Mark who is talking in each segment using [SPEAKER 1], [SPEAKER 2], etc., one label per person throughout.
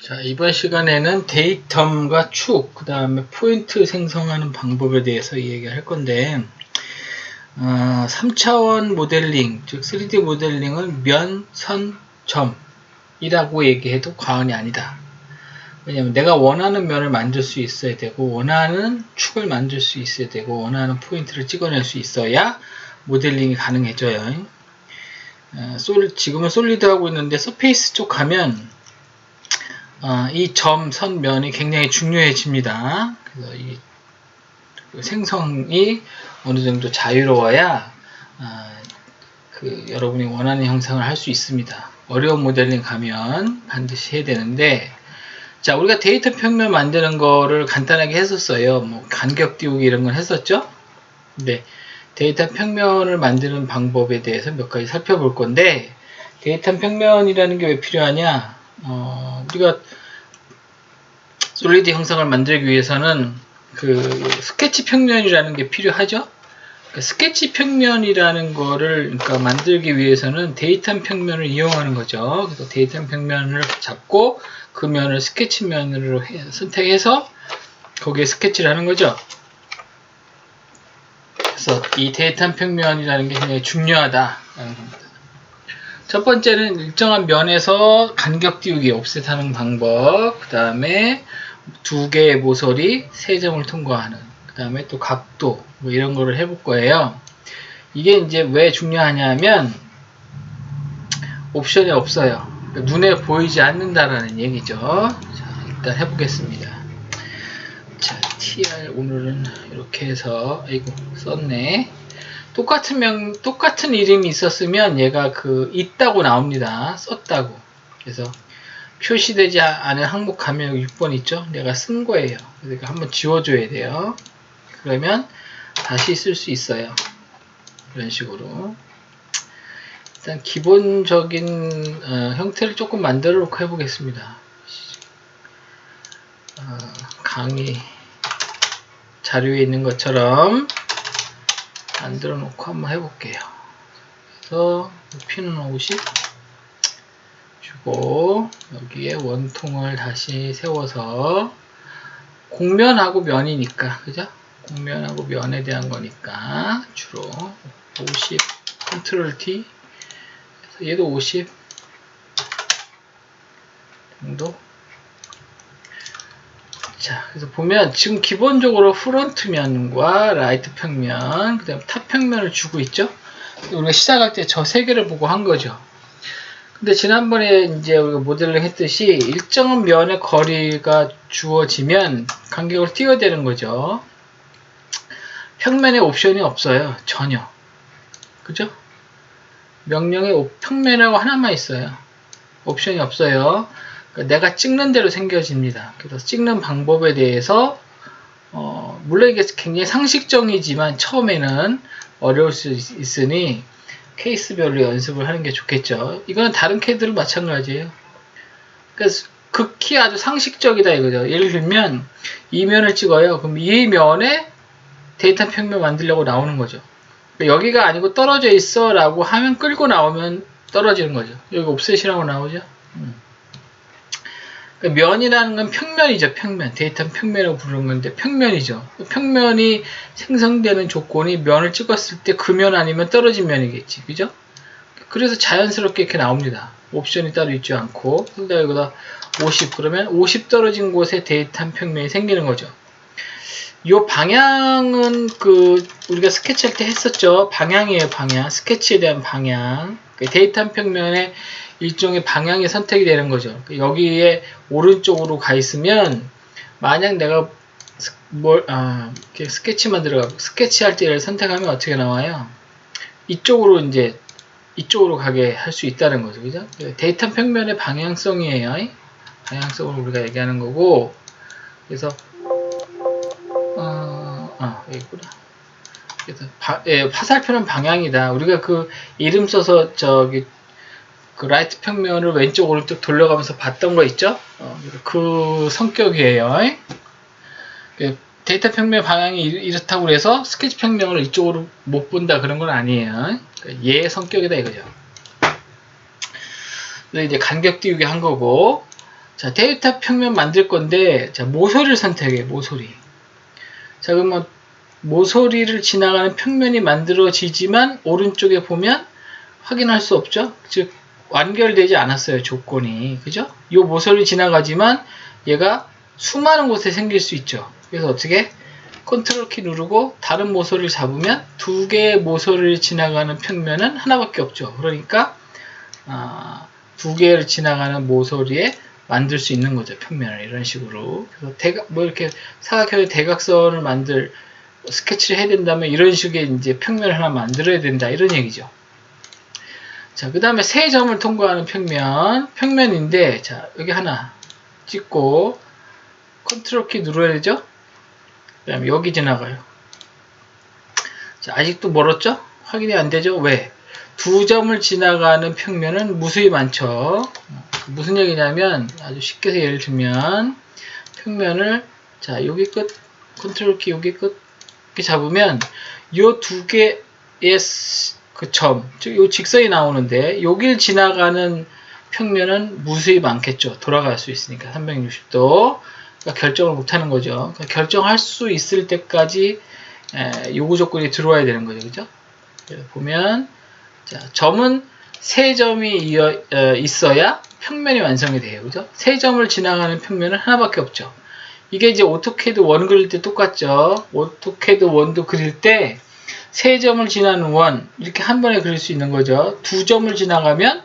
[SPEAKER 1] 자, 이번 시간에는 데이텀과 축, 그 다음에 포인트 생성하는 방법에 대해서 이야기할 건데, 3차원 모델링, 즉 3D 모델링은 면, 선, 점이라고 얘기해도 과언이 아니다. 왜냐면 내가 원하는 면을 만들 수 있어야 되고, 원하는 축을 만들 수 있어야 되고, 원하는 포인트를 찍어낼 수 있어야 모델링이 가능해져요. 지금은 솔리드 하고 있는데 서페이스 쪽 가면 이 점, 선, 면이 굉장히 중요해집니다. 그래서 이 생성이 어느 정도 자유로워야 여러분이 원하는 형상을 할 수 있습니다. 어려운 모델링 가면 반드시 해야 되는데, 자, 우리가 데이터 평면 만드는 거를 간단하게 했었어요. 뭐 간격 띄우기 이런 건 했었죠. 근데 데이터 평면을 만드는 방법에 대해서 몇 가지 살펴볼 건데, 데이터 평면이라는 게 왜 필요하냐? 우리가 솔리드 형상을 만들기 위해서는 스케치 평면이라는 게 필요하죠. 스케치 평면이라는 거를 만들기 위해서는 데이터 평면을 이용하는 거죠. 그래서 데이터 평면을 잡고 그 면을 스케치 면으로 선택해서 거기에 스케치를 하는 거죠. 그래서 이 데이터 평면이라는 게 굉장히 중요하다라는 겁니다. 첫 번째는 일정한 면에서 간격 띄우기, 옵셋하는 방법, 그 다음에 두 개의 모서리, 세 점을 통과하는, 그 다음에 또 각도, 뭐 이런 거를 해볼 거예요. 이게 이제 왜 중요하냐면, 옵션이 없어요. 그러니까 눈에 보이지 않는다라는 얘기죠. 자, 일단 해보겠습니다. 자, tr 오늘은 이렇게 해서, 아이고, 썼네. 똑같은 이름이 있었으면 얘가 있다고 나옵니다. 썼다고. 그래서 표시되지 않은 항목 가면 6번 있죠? 내가 쓴 거예요. 그러니까 한번 지워줘야 돼요. 그러면 다시 쓸 수 있어요. 이런 식으로. 일단 기본적인 형태를 조금 만들어 놓고 해보겠습니다. 강의 자료에 있는 것처럼 만들어 놓고 한번 해볼게요. 그래서 높이는 50 주고 여기에 원통을 다시 세워서 곡면하고 면이니까, 그죠? 곡면하고 면에 대한 거니까 주로 50 컨트롤 T, 그래서 얘도 50 정도. 자, 그래서 보면 지금 기본적으로 프론트 면과 라이트 평면, 그 다음에 탑 평면을 주고 있죠? 우리가 시작할 때 저 세 개를 보고 한 거죠. 근데 지난번에 이제 우리가 모델링 했듯이 일정한 면의 거리가 주어지면 간격을 띄워야 되는 거죠. 평면에 옵션이 없어요. 전혀. 그죠? 명령에 평면이라고 하나만 있어요. 옵션이 없어요. 그러니까 내가 찍는 대로 생겨집니다. 그래서 찍는 방법에 대해서 물론 이게 굉장히 상식적이지만 처음에는 어려울 수 있으니 케이스별로 연습을 하는 게 좋겠죠. 이거는 다른 캐드도 마찬가지예요. 그러니까 극히 아주 상식적이다 이거죠. 예를 들면 이 면을 찍어요. 그럼 이 면에 데이터 평면 만들려고 나오는 거죠. 그러니까 여기가 아니고 떨어져 있어 라고 하면 끌고 나오면 떨어지는 거죠. 여기 옵셋이라고 나오죠. 그러니까 면이라는 건 평면이죠. 평면. 데이터 평면이라고 부르는 건데 평면이죠. 평면이 생성되는 조건이 면을 찍었을 때 그 면 아니면 떨어진 면이겠지. 그죠? 그래서 자연스럽게 이렇게 나옵니다. 옵션이 따로 있지 않고. 근데 여기다 50 그러면 50 떨어진 곳에 데이터 평면이 생기는 거죠. 이 방향은 우리가 스케치할 때 했었죠. 방향이에요. 방향. 스케치에 대한 방향. 데이터 평면에 일종의 방향이 선택이 되는 거죠. 여기에 오른쪽으로 가 있으면 만약 내가 스케치만 들어가고 스케치할 때를 선택하면 어떻게 나와요? 이쪽으로 가게 할 수 있다는 거죠. 그죠? 데이터 평면의 방향성이에요. 방향성을 우리가 얘기하는 거고, 그래서 여기구나. 그래서 화살표는 방향이다. 우리가 이름 써서 라이트 평면을 왼쪽 오른쪽 돌려가면서 봤던 거 있죠? 그 성격이에요. 데이터 평면 방향이 이렇다고 해서 스케치 평면을 이쪽으로 못 본다 그런 건 아니에요. 얘의 성격이다 이거죠. 그래서 이제 간격 띄우기 한 거고, 자, 데이터 평면 만들 건데, 자, 모서리를 선택해, 모서리. 자, 그러면 모서리를 지나가는 평면이 만들어지지만, 오른쪽에 보면 확인할 수 없죠? 즉, 완결되지 않았어요, 조건이. 그죠? 이 모서리 지나가지만, 얘가 수많은 곳에 생길 수 있죠. 그래서 어떻게? 컨트롤 키 누르고, 다른 모서리를 잡으면, 두 개의 모서리를 지나가는 평면은 하나밖에 없죠. 그러니까, 두 개를 지나가는 모서리에 만들 수 있는 거죠. 평면을 이런 식으로. 그래서 이렇게 사각형의 대각선을 스케치를 해야 된다면 이런 식의 이제 평면을 하나 만들어야 된다. 이런 얘기죠. 자, 그 다음에 세 점을 통과하는 평면인데, 자, 여기 하나 찍고, 컨트롤 키 눌러야 되죠? 그 다음에 여기 지나가요. 자, 아직도 멀었죠? 확인이 안 되죠? 왜? 두 점을 지나가는 평면은 무수히 많죠. 무슨 얘기냐면 아주 쉽게 해서 예를 들면 평면을 자 여기 끝 컨트롤 키 여기 끝 이렇게 잡으면 요 두 개의 그 점, 즉 요 직선이 나오는데 여길 지나가는 평면은 무수히 많겠죠. 돌아갈 수 있으니까 360도 그러니까 결정을 못하는 거죠. 그러니까 결정할 수 있을 때까지 요구 조건이 들어와야 되는 거죠. 그죠? 보면 자, 점은 세 점이 있어야 평면이 완성이 돼요. 그죠? 세 점을 지나가는 평면은 하나밖에 없죠. 이게 이제 오토캐드 원 그릴 때 똑같죠. 오토캐드 원도 그릴 때 세 점을 지나는 원 이렇게 한 번에 그릴 수 있는 거죠. 두 점을 지나가면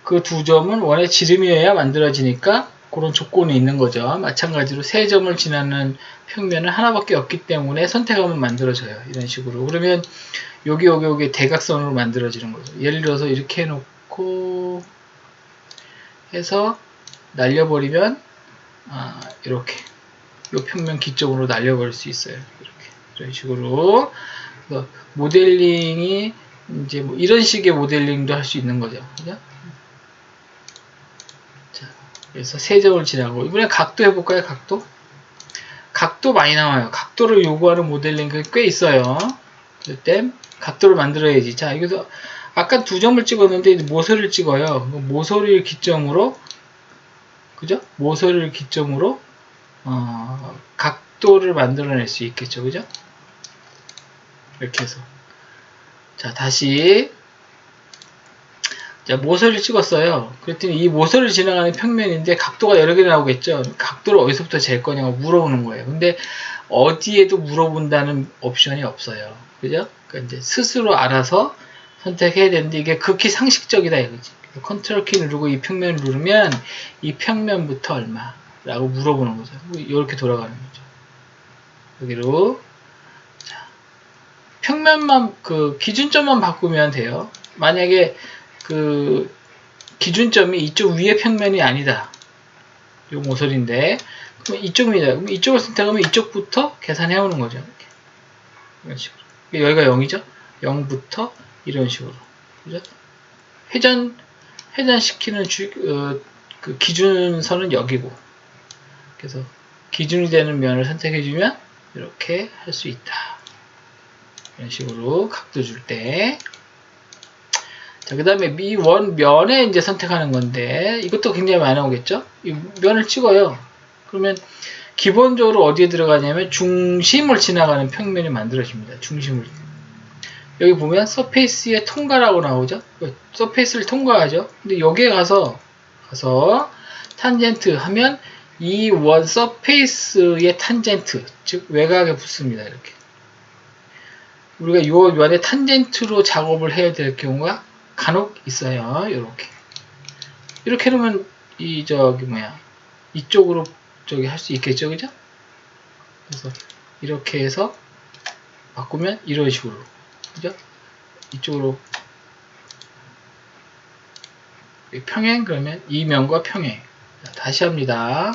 [SPEAKER 1] 그 두 점은 원의 지름이어야 만들어지니까 그런 조건이 있는 거죠. 마찬가지로 세 점을 지나는 평면은 하나밖에 없기 때문에 선택하면 만들어져요. 이런 식으로. 그러면 여기 대각선으로 만들어지는 거죠. 예를 들어서 이렇게 해놓고 해서 날려버리면 이렇게 이 평면 기점으로 날려버릴 수 있어요. 이렇게 이런 식으로 그래서 모델링이 이제 뭐 이런 식의 모델링도 할 수 있는 거죠. 그죠? 자, 그래서 세 점을 지나고 이번에 각도 해볼까요? 각도 많이 나와요. 각도를 요구하는 모델링이 꽤 있어요. 그때 각도를 만들어야지. 자, 여기서 아까 두 점을 찍었는데 모서리를 찍어요. 모서리를 기점으로 그죠? 모서리를 기점으로 각도를 만들어낼 수 있겠죠. 그죠? 이렇게 해서 자, 다시 자, 모서리를 찍었어요. 그랬더니 이 모서리를 지나가는 평면인데 각도가 여러 개 나오겠죠. 각도를 어디서부터 잴 거냐고 물어보는 거예요. 근데 어디에도 물어본다는 옵션이 없어요. 그죠? 그러니까 이제 스스로 알아서 선택해야 되는데 이게 극히 상식적이다 이거지. 컨트롤 키 누르고 이 평면을 누르면 이 평면부터 얼마라고 물어보는 거죠. 이렇게 돌아가는 거죠. 여기로 자, 평면만 그 기준점만 바꾸면 돼요. 만약에 그 기준점이 이쪽 위의 평면이 아니다. 요 모서리인데 그럼 이쪽입니다. 그럼 이쪽을 선택하면 이쪽부터 계산해 오는 거죠. 이렇게. 이런 식으로. 여기가 0이죠. 0부터 이런 식으로. 그죠? 회전시키는 그 기준선은 여기고. 그래서 기준이 되는 면을 선택해주면 이렇게 할 수 있다. 이런 식으로 각도 줄 때. 자, 그 다음에 이 원면에 이제 선택하는 건데, 이것도 굉장히 많이 나오겠죠? 이 면을 찍어요. 그러면 기본적으로 어디에 들어가냐면 중심을 지나가는 평면이 만들어집니다. 중심을. 여기 보면 서페이스의 통과라고 나오죠? 서페이스를 통과하죠? 근데 여기에 가서 탄젠트 하면 이 원 서페이스의 탄젠트, 즉 외곽에 붙습니다. 이렇게. 우리가 이 면에 탄젠트로 작업을 해야 될 경우가 간혹 있어요. 이렇게 하면 이쪽으로 할 수 있겠죠, 그죠? 그래서 이렇게 해서 바꾸면 이런 식으로, 그죠? 이쪽으로 평행 그러면 이 면과 평행. 자, 다시 합니다.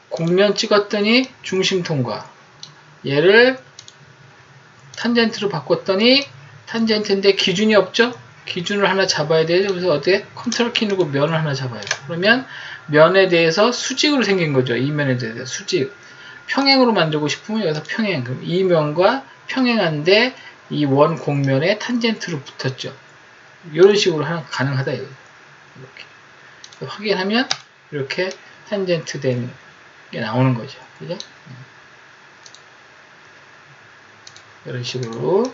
[SPEAKER 1] 곡면 찍었더니 중심 통과. 얘를 탄젠트로 바꿨더니 탄젠트인데 기준이 없죠? 기준을 하나 잡아야 되죠. 그래서 어떻게? 컨트롤 키 누르고 면을 하나 잡아야 돼요. 그러면 면에 대해서 수직으로 생긴 거죠. 이 면에 대해서 수직. 평행으로 만들고 싶으면 여기서 평행. 그럼 이 면과 평행한데 이 원 곡면에 탄젠트로 붙었죠. 이런 식으로 가능하다. 이렇게. 확인하면 이렇게 탄젠트 된 게 나오는 거죠. 그죠? 이런 식으로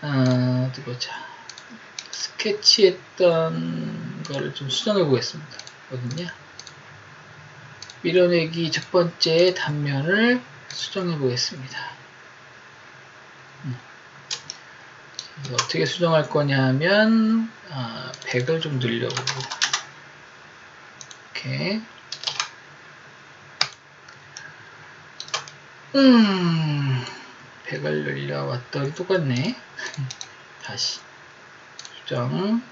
[SPEAKER 1] 어디 보자. 스케치했던 거를 좀 수정해 보겠습니다. 어딨냐? 밀어내기 첫 번째 단면을 수정해 보겠습니다. 어떻게 수정할 거냐 하면 100을 좀 늘려보고 이렇게 100을 늘려왔더니 똑같네. 다시 수정.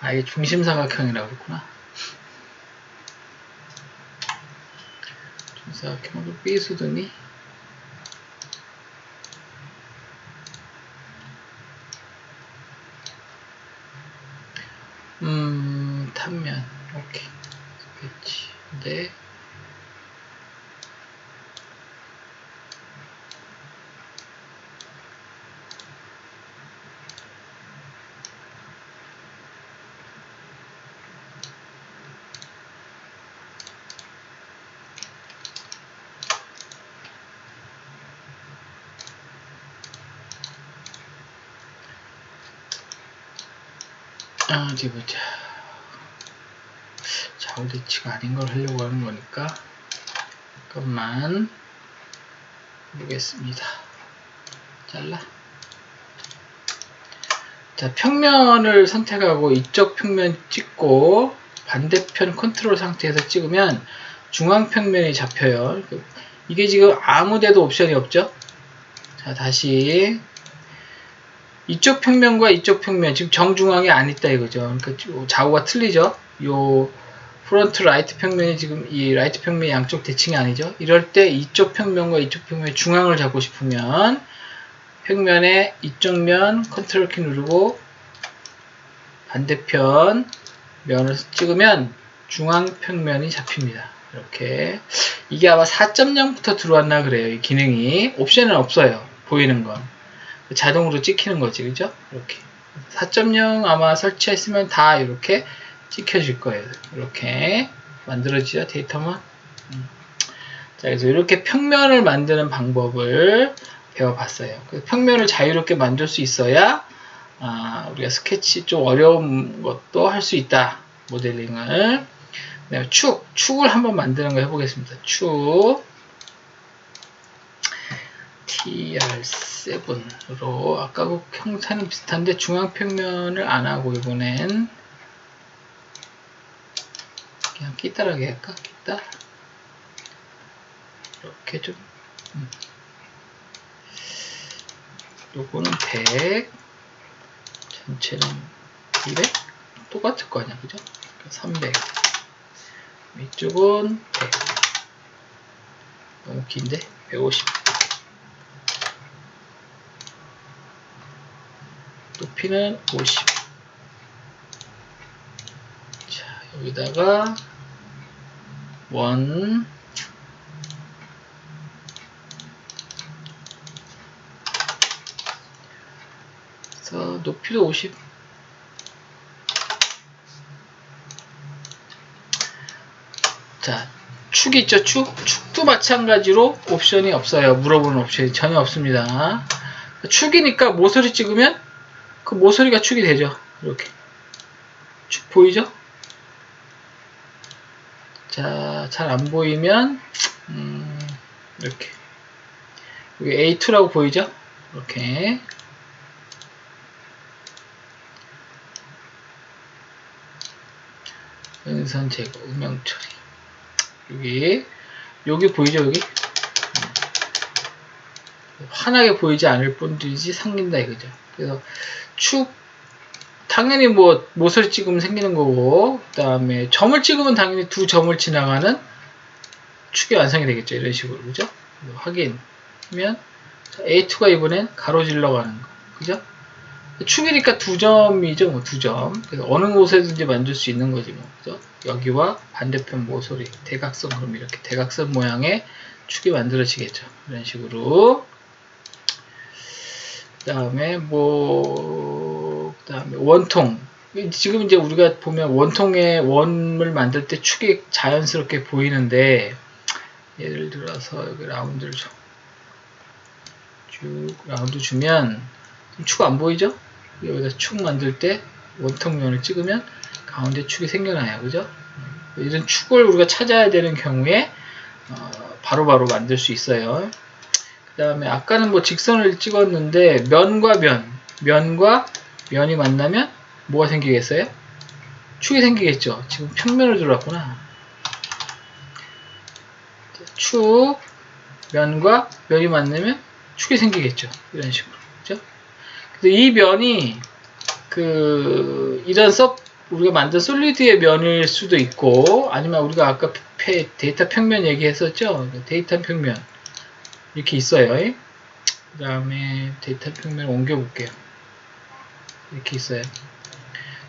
[SPEAKER 1] 이게 중심사각형이라고 그랬구나. 중심사각형으로 삐수등이 탄면 오케이. 스케치. 네. 어디 보자. 좌우대치가 아닌 걸 하려고 하는 거니까 잠깐만 보겠습니다. 잘라. 자, 평면을 선택하고 이쪽 평면 찍고 반대편 컨트롤 상태에서 찍으면 중앙 평면이 잡혀요. 이게 지금 아무 데도 옵션이 없죠? 자, 다시 이쪽 평면과 이쪽 평면 지금 정중앙에 안 있다 이거죠. 그러니까 좌우가 틀리죠. 요 프론트 라이트 평면이 지금 이 라이트 평면이 양쪽 대칭이 아니죠. 이럴 때 이쪽 평면과 이쪽 평면의 중앙을 잡고 싶으면 평면의 이쪽 면 컨트롤 키 누르고 반대편 면을 찍으면 중앙 평면이 잡힙니다. 이렇게 이게 아마 4.0부터 들어왔나 그래요. 이 기능이 옵션은 없어요. 보이는 건 자동으로 찍히는 거지, 그죠? 이렇게 4.0 아마 설치했으면 다 이렇게 찍혀질 거예요. 이렇게 만들어지죠, 데이터만. 자, 그래서 이렇게 평면을 만드는 방법을 배워봤어요. 평면을 자유롭게 만들 수 있어야 우리가 스케치 좀 어려운 것도 할 수 있다. 모델링을. 네, 축을 한번 만드는 거 해보겠습니다. 축 TR7으로 아까 그 형태는 비슷한데 중앙 평면을 안 하고 이번엔 그냥 끼다랗게 할까? 끼다 이렇게 좀 요거는 100 전체는 200 똑같을 거 아니야, 그죠? 300 이쪽은 100 너무 긴데 150 높이는 50 자, 여기다가 원 그래서 높이도 50 자, 축이 있죠, 축도 마찬가지로 옵션이 없어요. 물어보는 옵션이 전혀 없습니다. 축이니까 모서리 찍으면 그 모서리가 축이 되죠. 이렇게 축 보이죠? 자, 잘 안 보이면 이렇게 여기 A2라고 보이죠? 이렇게 은선 제거, 음영 처리 여기 보이죠? 여기 환하게 보이지 않을 뿐이지 생긴다 이거죠. 그래서 축 당연히 뭐 모서리 찍으면 생기는 거고 그 다음에 점을 찍으면 당연히 두 점을 지나가는 축이 완성이 되겠죠. 이런 식으로 그죠? 확인하면 A2가 이번엔 가로질러 가는 거 그죠? 축이니까 두 점이죠. 뭐 두 점. 그래서 어느 곳에든지 만들 수 있는 거지 뭐 그죠? 여기와 반대편 모서리 대각선 그럼 이렇게 대각선 모양의 축이 만들어지겠죠. 이런 식으로 그다음에 그다음에 원통. 지금 이제 우리가 보면 원통의 원을 만들 때 축이 자연스럽게 보이는데, 예를 들어서 여기 라운드를 쭉 라운드 주면 축 안 보이죠? 여기다 축 만들 때 원통면을 찍으면 가운데 축이 생겨나요. 그죠? 이런 축을 우리가 찾아야 되는 경우에 바로바로 만들 수 있어요. 그 다음에 아까는 뭐 직선을 찍었는데 면과 면이 만나면 뭐가 생기겠어요? 축이 생기겠죠. 지금 평면을 들어왔구나. 축, 면과 면이 만나면 축이 생기겠죠. 이런 식으로. 그죠? 이 면이 우리가 만든 솔리드의 면일 수도 있고, 아니면 우리가 아까 데이터 평면 얘기했었죠. 데이터 평면 이렇게 있어요. 그 다음에 데이터 평면을 옮겨볼게요. 이렇게 있어요.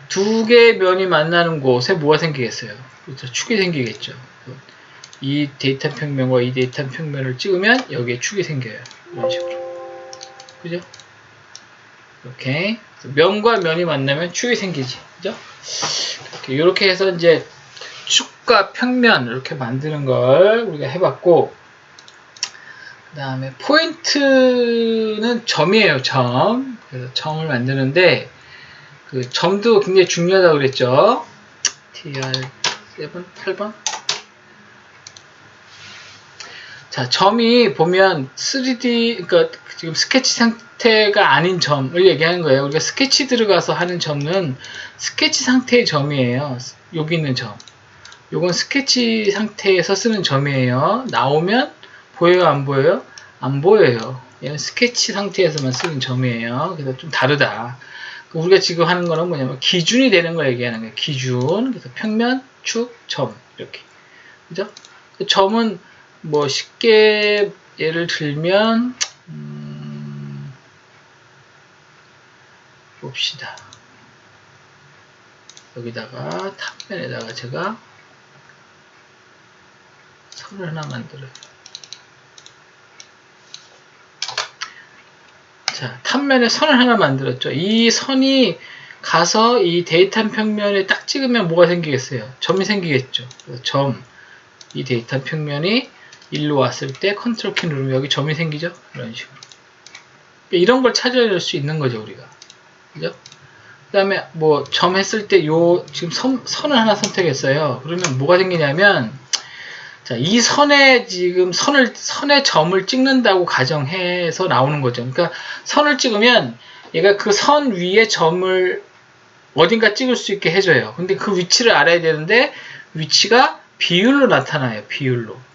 [SPEAKER 1] 두 개의 면이 만나는 곳에 뭐가 생기겠어요? 그렇죠. 축이 생기겠죠. 이 데이터 평면과 이 데이터 평면을 찍으면 여기에 축이 생겨요. 이런 식으로. 그죠? 이렇게 면과 면이 만나면 축이 생기지. 그죠? 이렇게 해서 이제 축과 평면 이렇게 만드는 걸 우리가 해봤고, 그 다음에 포인트는 점이에요. 점. 그래서 점을 만드는데 그 점도 굉장히 중요하다고 그랬죠. TR7 8번. 자, 점이 보면 3D, 그러니까 지금 스케치 상태가 아닌 점을 얘기하는 거예요. 우리가 스케치 들어가서 하는 점은 스케치 상태의 점이에요. 여기 있는 점. 요건 스케치 상태에서 쓰는 점이에요. 나오면 보여요, 안 보여요? 안 보여요. 얘는 스케치 상태에서만 쓰는 점이에요. 그래서 좀 다르다. 우리가 지금 하는 거는 뭐냐면 기준이 되는 걸 얘기하는 거예요. 기준. 그래서 평면, 축, 점. 이렇게. 그죠? 점은 뭐 쉽게 예를 들면 봅시다. 여기다가 탑면에다가 제가 선을 하나 만들어요. 자, 탑면에 선을 하나 만들었죠. 이 선이 가서 이 데이터 평면에 딱 찍으면 뭐가 생기겠어요? 점이 생기겠죠. 점. 이 데이터 평면이 일로 왔을 때 컨트롤 키 누르면 여기 점이 생기죠? 이런 식으로. 이런 걸 찾아낼 수 있는 거죠, 우리가. 그죠? 그 다음에 뭐 점 했을 때 지금 선을 하나 선택했어요. 그러면 뭐가 생기냐면, 자, 이 선에 지금 선에 점을 찍는다고 가정해서 나오는 거죠. 그러니까 선을 찍으면 얘가 그 선 위에 점을 어딘가 찍을 수 있게 해줘요. 근데 그 위치를 알아야 되는데 위치가 비율로 나타나요. 비율로.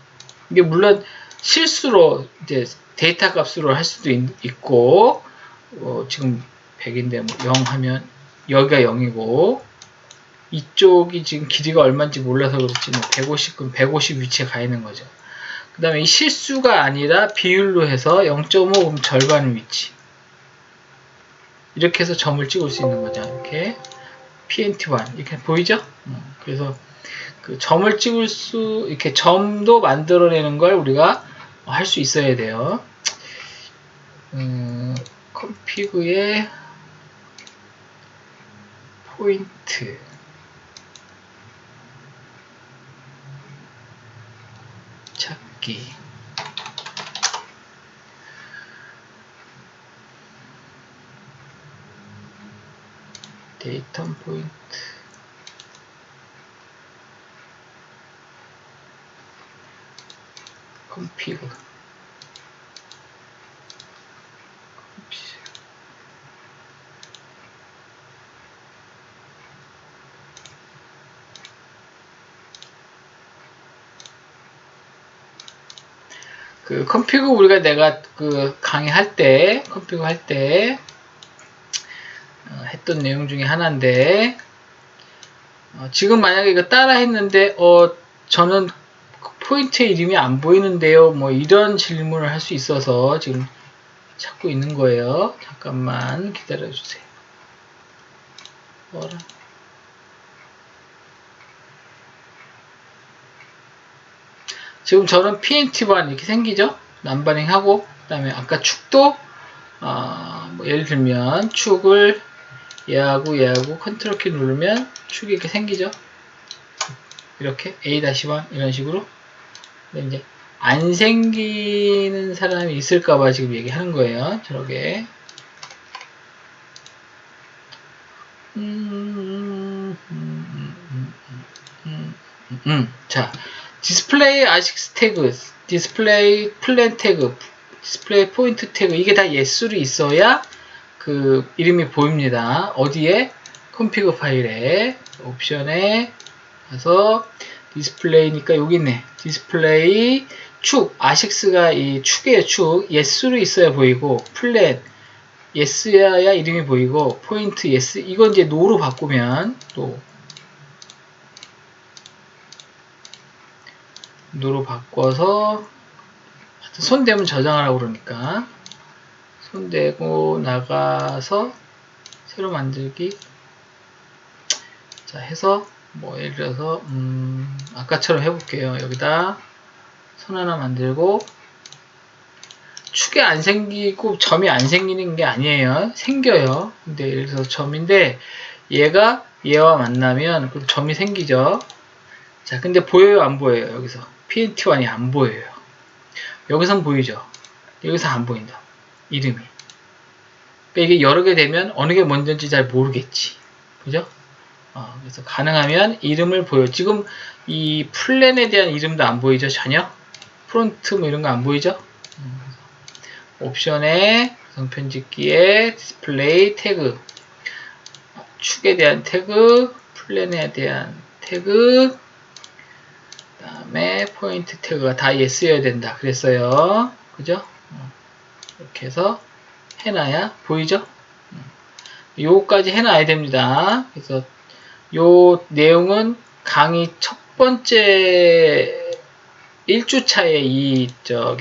[SPEAKER 1] 이게 물론 실수로 이제 데이터 값으로 할 수도 있고, 지금 100인데 뭐 0 하면 여기가 0이고, 이쪽이 지금 길이가 얼마인지 몰라서 그렇지 뭐 150, 그럼 150 위치에 가 있는 거죠. 그 다음에 이 실수가 아니라 비율로 해서 0.5 그럼 절반 위치. 이렇게 해서 점을 찍을 수 있는 거죠. 이렇게 PNT1 이렇게 보이죠? 그래서 그 점을 찍을 이렇게 점도 만들어내는 걸 우리가 할 수 있어야 돼요. 컴피그의 포인트. 찾기. 데이터 포인트. 컴피그. 그 컴피그 우리가 내가 그 강의할 때 컴피그 할 때 했던 내용 중에 하나인데, 지금 만약에 이거 따라 했는데 저는 포인트의 이름이 안 보이는데요, 뭐 이런 질문을 할 수 있어서 지금 찾고 있는 거예요. 잠깐만 기다려 주세요. 지금 저는 PNT1 이렇게 생기죠? 남바링 하고, 그 다음에 아까 축도, 뭐 예를 들면 축을 얘하고 컨트롤 키 누르면 축이 이렇게 생기죠. 이렇게 A-1 이런 식으로. 근데 이제 안 생기는 사람이 있을까봐 지금 얘기하는 거예요. 저렇게. 자, 디스플레이 아식스 태그, 디스플레이 플랜 태그, 디스플레이 포인트 태그, 이게 다 예술이 있어야 그 이름이 보입니다. 어디에? 컴피그 파일에, 옵션에 가서 디스플레이니까 여기 있네. 디스플레이 축, 아식스가 이 축이에요. 축. 예술이 있어야 보이고, 플랜 예스야 이름이 보이고, 포인트 예스, 이건 이제 노로 바꾸면 또 노로 바꿔서 손대면 저장하라고 그러니까 손대고 나가서 새로 만들기. 자 해서 뭐 예를 들어서 아까처럼 해볼게요. 여기다 선 하나 만들고, 축이 안 생기고 점이 안 생기는 게 아니에요. 생겨요. 근데 예를 들어서 점인데 얘가 얘와 만나면 그럼 점이 생기죠. 자 근데 보여요 안 보여요? 여기서 PNT1이 안 보여요. 여기선 보이죠. 여기서 안 보인다. 이름이. 그러니까 이게 여러 개 되면 어느 게 먼저인지 잘 모르겠지. 그죠? 그래서 가능하면 이름을 보여. 지금 이 플랜에 대한 이름도 안 보이죠? 전혀? 프론트 뭐 이런 거 안 보이죠? 옵션에 구성 편집기에 디스플레이 태그, 축에 대한 태그, 플랜에 대한 태그, 그 다음에 포인트 태그가 다 예스여야 된다 그랬어요. 그죠? 이렇게 해서 해놔야 보이죠? 요거까지 해놔야 됩니다. 그래서 요 내용은 강의 첫 번째 1주차에 이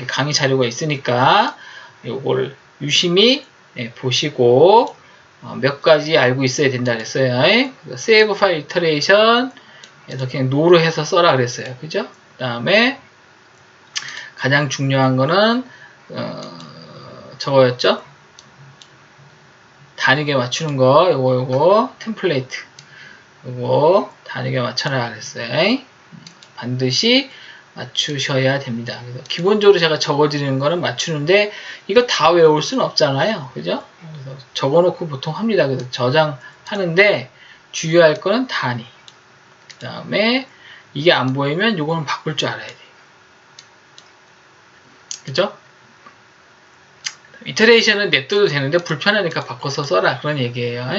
[SPEAKER 1] 강의 자료가 있으니까 요거를 유심히 보시고 몇 가지 알고 있어야 된다 그랬어요. 세이브 파일 이터레이션 그래서 그냥 노로 해서 써라 그랬어요. 그죠? 그 다음에 가장 중요한 거는 저거였죠? 단위에 맞추는 거 요거 템플레이트 요거 단위에 맞춰라 그랬어요. 반드시 맞추셔야 됩니다. 그래서 기본적으로 제가 적어드리는 거는 맞추는데 이거 다 외울 수는 없잖아요. 그죠? 그래서 적어놓고 보통 합니다. 그래서 저장하는데 주의할 거는 단위. 그 다음에 이게 안 보이면 요거는 바꿀 줄 알아야 돼요. 그죠? 이터레이션은 냅둬도 되는데 불편하니까 바꿔서 써라 그런 얘기예요.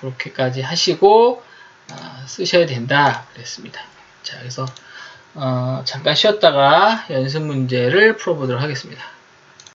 [SPEAKER 1] 그렇게까지 하시고 쓰셔야 된다 그랬습니다. 자, 그래서 잠깐 쉬었다가 연습 문제를 풀어보도록 하겠습니다.